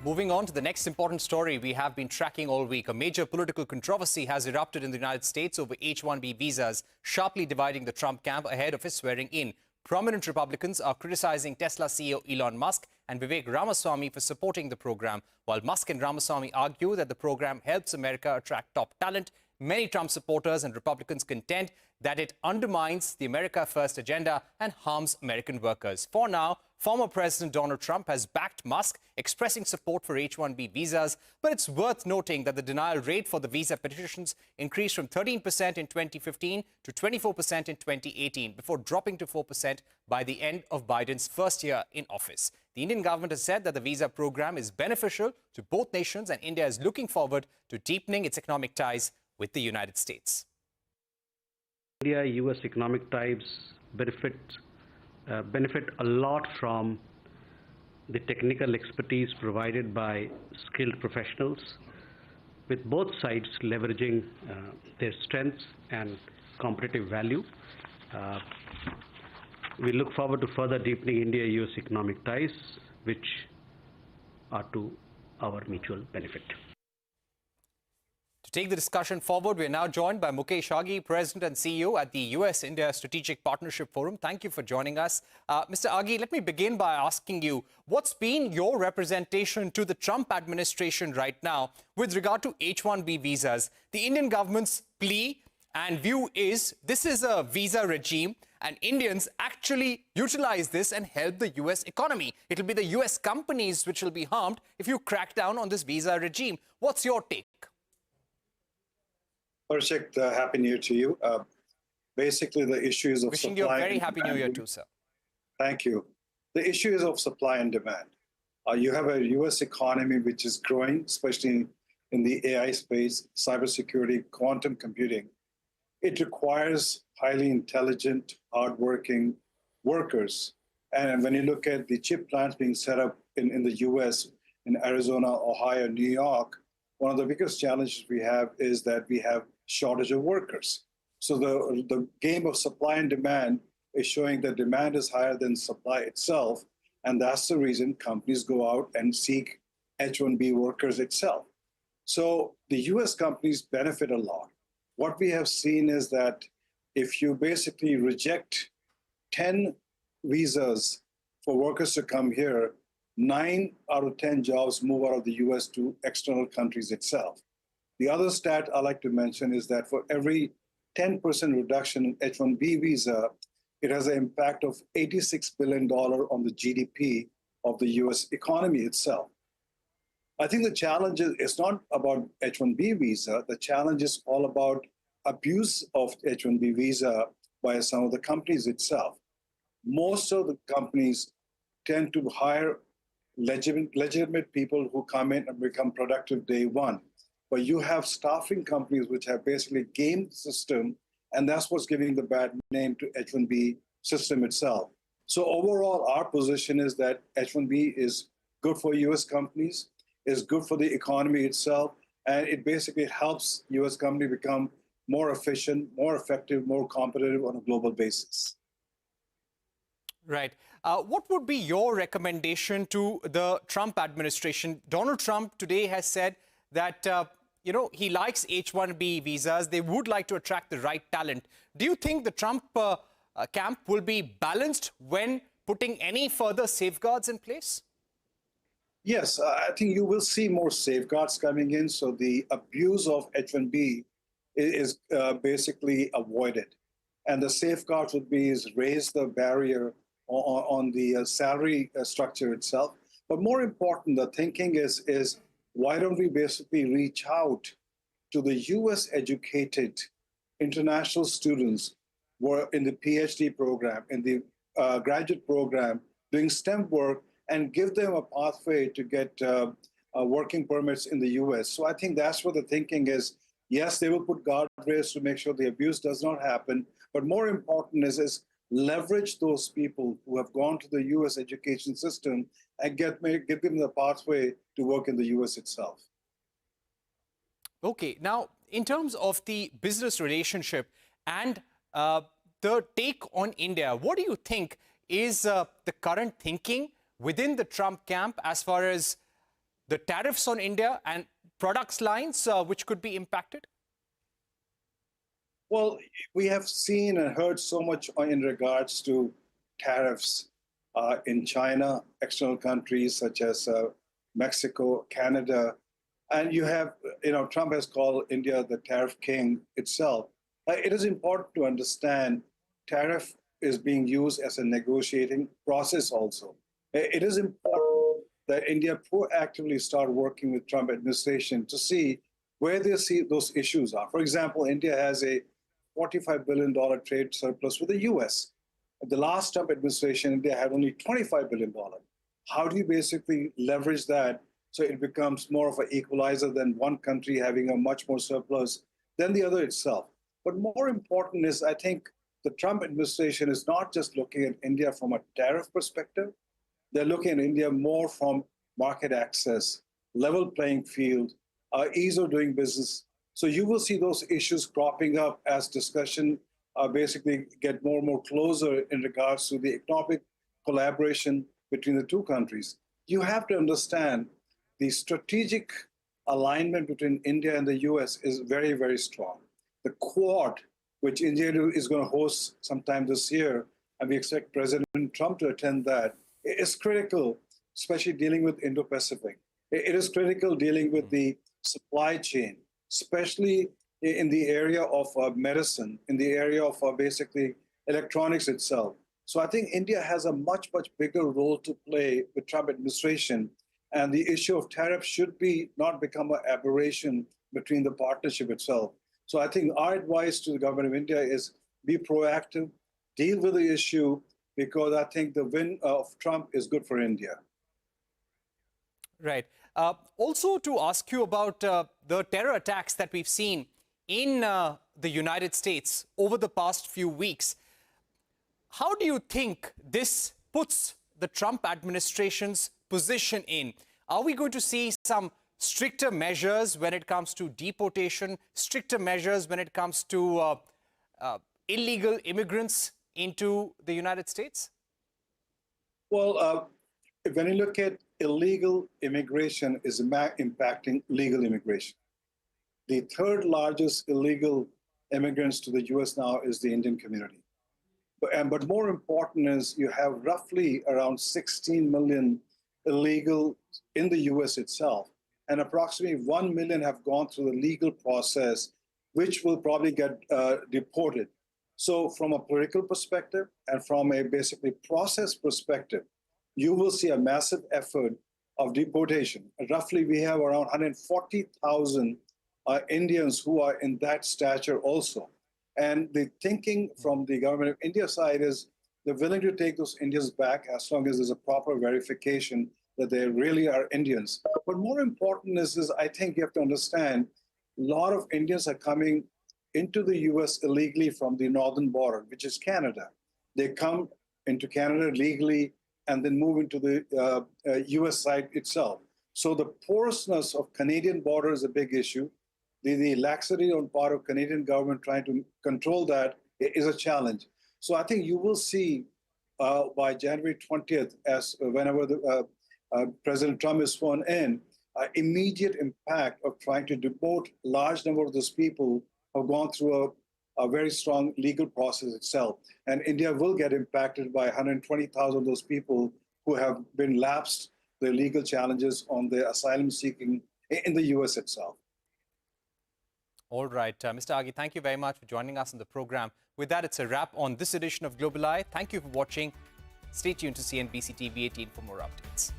Moving on to the next important story we have been tracking all week. A major political controversy has erupted in the United States over H-1B visas, sharply dividing the Trump camp ahead of his swearing in. Prominent Republicans are criticizing Tesla CEO Elon Musk and Vivek Ramaswamy for supporting the program, while Musk and Ramaswamy argue that the program helps America attract top talent. Many Trump supporters and Republicans contend that it undermines the America First agenda and harms American workers. For now, former President Donald Trump has backed Musk, expressing support for H-1B visas. But it's worth noting that the denial rate for the visa petitions increased from 13% in 2015 to 24% in 2018, before dropping to 4% by the end of Biden's first year in office. The Indian government has said that the visa program is beneficial to both nations, and India is looking forward to deepening its economic ties with the United States. India-US economic ties benefit a lot from the technical expertise provided by skilled professionals, with both sides leveraging their strengths and competitive value. We look forward to further deepening India-US economic ties, which are to our mutual benefit. To take the discussion forward, we are now joined by Mukesh Aghi, President and CEO at the US-India Strategic Partnership Forum. Thank you for joining us. Mr. Aghi, let me begin by asking you, what's been your representation to the Trump administration right now with regard to H-1B visas? The Indian government's plea and view is this is a visa regime and Indians actually utilize this and help the US economy. It'll be the US companies which will be harmed if you crack down on this visa regime. What's your take? Parikshit, Happy New Year to you. Basically, the issues of Wishing supply you a very Happy New Year too, sir. Thank you. The issues of supply and demand. You have a U.S. economy which is growing, especially in the AI space, cybersecurity, quantum computing. It requires highly intelligent, hardworking workers. And when you look at the chip plants being set up in the U.S., in Arizona, Ohio, New York, one of the biggest challenges we have is that we have shortage of workers. So the game of supply and demand is showing that demand is higher than supply itself. And that's the reason companies go out and seek H-1B workers itself. So the US companies benefit a lot. What we have seen is that if you basically reject 10 visas for workers to come here, 9 out of 10 jobs move out of the US to external countries itself. The other stat I like to mention is that for every 10% reduction in H-1B visa, it has an impact of $86 billion on the GDP of the US economy itself. I think the challenge is it's not about H-1B visa. The challenge is all about abuse of H-1B visa by some of the companies itself. Most of the companies tend to hire legitimate people who come in and become productive day one. But you have staffing companies which have basically gamed the system, and that's what's giving the bad name to H-1B system itself. So overall, our position is that H-1B is good for US companies, is good for the economy itself, and it basically helps US companies become more efficient, more effective, more competitive on a global basis. Right. What would be your recommendation to the Trump administration? Donald Trump today has said that, he likes H-1B visas. They would like to attract the right talent. Do you think the Trump camp will be balanced when putting any further safeguards in place? Yes, I think you will see more safeguards coming in. So the abuse of H-1B is basically avoided. And the safeguards would be is raise the barrier on the salary structure itself. But more important, the thinking is why don't we basically reach out to the US educated international students who are in the PhD program, in the graduate program, doing STEM work, and give them a pathway to get working permits in the US. So I think that's what the thinking is. Yes, they will put guardrails to make sure the abuse does not happen, but more important is leverage those people who have gone to the US education system and give them the pathway to work in the US itself. Okay, now in terms of the business relationship and the take on India, what do you think is the current thinking within the Trump camp as far as the tariffs on India and products lines which could be impacted? Well, we have seen and heard so much in regards to tariffs in China, external countries such as Mexico, Canada, and you have, Trump has called India the tariff king itself. It is important to understand tariff is being used as a negotiating process also. It is important that India proactively start working with Trump administration to see where they see those issues are. For example, India has a $45 billion trade surplus with the US. The last Trump administration, India had only $25 billion. How do you basically leverage that so it becomes more of an equalizer than one country having a much more surplus than the other itself? But more important is, I think, the Trump administration is not just looking at India from a tariff perspective. They're looking at India more from market access, level playing field, ease of doing business. So you will see those issues cropping up as discussion basically get more and more closer in regards to the economic collaboration between the two countries. You have to understand the strategic alignment between India and the US is very, very strong. The Quad, which India is going to host sometime this year, and we expect President Trump to attend that, is critical, especially dealing with Indo-Pacific. It is critical dealing with the supply chain, especially in the area of medicine, in the area of basically electronics itself. So I think India has a much, much bigger role to play with Trump administration, and the issue of tariffs should be not become an aberration between the partnership itself. So I think our advice to the government of India is be proactive, deal with the issue, because I think the win of Trump is good for India. Right. Also to ask you about the terror attacks that we've seen in the United States over the past few weeks. How do you think this puts the Trump administration's position in? Are we going to see some stricter measures when it comes to deportation, stricter measures when it comes to illegal immigrants into the United States? Well, when you look at illegal immigration is impacting legal immigration. The third largest illegal immigrants to the US now is the Indian community. But more important is you have roughly around 16 million illegal in the US itself, and approximately 1 million have gone through the legal process, which will probably get deported. So from a political perspective and from a basically process perspective, you will see a massive effort of deportation. Roughly, we have around 140,000 Indians who are in that stature also. And the thinking from the government of India side is they're willing to take those Indians back as long as there's a proper verification that they really are Indians. But more important is I think you have to understand, a lot of Indians are coming into the US illegally from the northern border, which is Canada. They come into Canada legally and then move into the US side itself. So the porousness of Canadian border is a big issue. The laxity on part of Canadian government trying to control that is a challenge. So I think you will see by January 20th, as whenever President Trump is sworn in, immediate impact of trying to deport large number of those people who have gone through a very strong legal process itself. And India will get impacted by 120,000 of those people who have been lapsed their legal challenges on their asylum seeking in the US itself. All right, Mr. Aghi, thank you very much for joining us on the program. With that, it's a wrap on this edition of Global Eye. Thank you for watching. Stay tuned to CNBC TV 18 for more updates.